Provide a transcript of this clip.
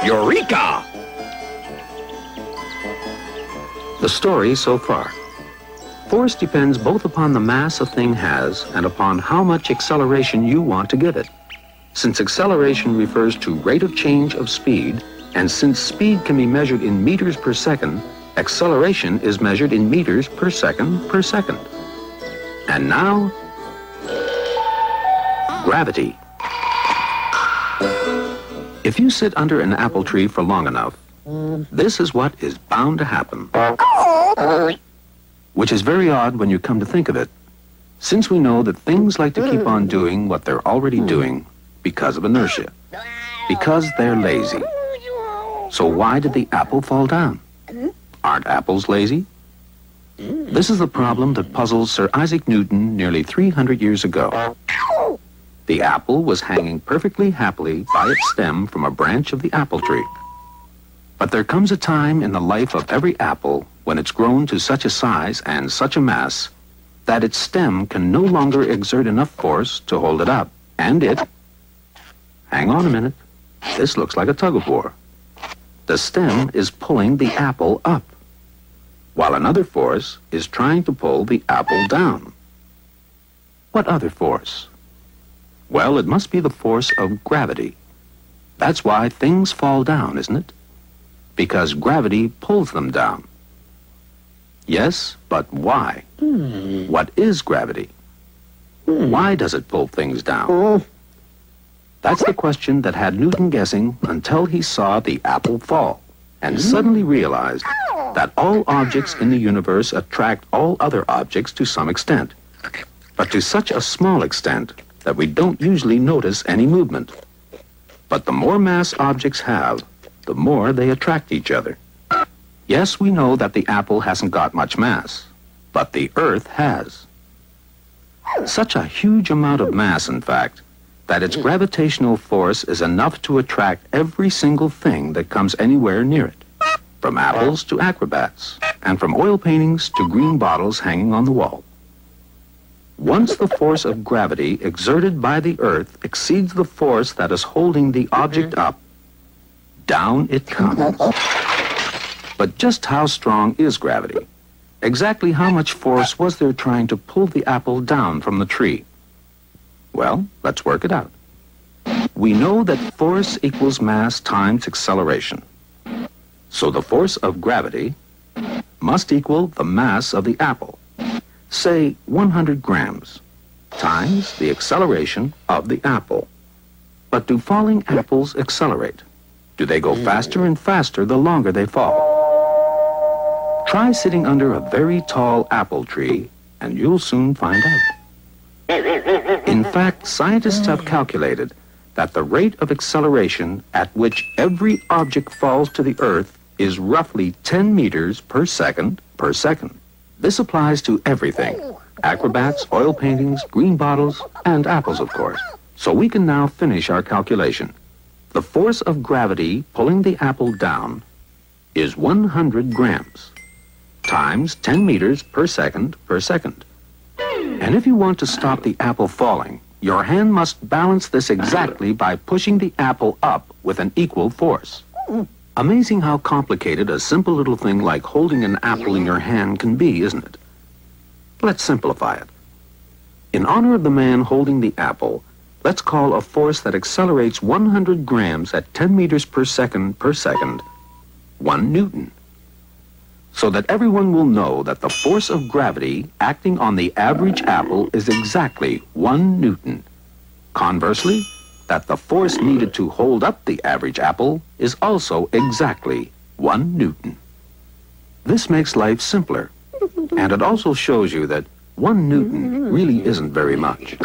Eureka! The story so far. Force depends both upon the mass a thing has and upon how much acceleration you want to give it. Since acceleration refers to rate of change of speed, and since speed can be measured in meters per second, acceleration is measured in meters per second per second. And now, gravity. If you sit under an apple tree for long enough, this is what is bound to happen. Which is very odd when you come to think of it, since we know that things like to keep on doing what they're already doing because of inertia, because they're lazy. So why did the apple fall down? Aren't apples lazy? This is the problem that puzzles Sir Isaac Newton nearly 300 years ago. The apple was hanging perfectly happily by its stem from a branch of the apple tree. But there comes a time in the life of every apple when it's grown to such a size and such a mass that its stem can no longer exert enough force to hold it up. And it... Hang on a minute. This looks like a tug-of-war. The stem is pulling the apple up, while another force is trying to pull the apple down. What other force? Well, it must be the force of gravity. That's why things fall down, isn't it? Because gravity pulls them down. Yes, but why? What is gravity? Why does it pull things down? That's the question that had Newton guessing until he saw the apple fall and suddenly realized that all objects in the universe attract all other objects to some extent, but to such a small extent that we don't usually notice any movement. But the more mass objects have, the more they attract each other. Yes, we know that the apple hasn't got much mass, but the Earth has. Such a huge amount of mass, in fact, that its gravitational force is enough to attract every single thing that comes anywhere near it, from apples to acrobats, and from oil paintings to green bottles hanging on the wall. Once the force of gravity exerted by the Earth exceeds the force that is holding the object up, down it comes. But just how strong is gravity? Exactly how much force was there trying to pull the apple down from the tree? Well, let's work it out. We know that force equals mass times acceleration. So the force of gravity must equal the mass of the apple, say 100 grams, times the acceleration of the apple. But do falling apples accelerate? Do they go faster and faster the longer they fall? Try sitting under a very tall apple tree, and you'll soon find out. In fact, scientists have calculated that the rate of acceleration at which every object falls to the Earth is roughly 10 meters per second per second. This applies to everything: acrobats, oil paintings, green bottles, and apples, of course. So we can now finish our calculation. The force of gravity pulling the apple down is 100 grams times 10 meters per second per second. And if you want to stop the apple falling, your hand must balance this exactly by pushing the apple up with an equal force. Amazing how complicated a simple little thing like holding an apple in your hand can be, isn't it? Let's simplify it. In honor of the man holding the apple, let's call a force that accelerates 100 grams at 10 meters per second 1 Newton. So that everyone will know that the force of gravity acting on the average apple is exactly 1 Newton. Conversely, that the force needed to hold up the average apple is also exactly 1 Newton. This makes life simpler, and it also shows you that 1 Newton really isn't very much.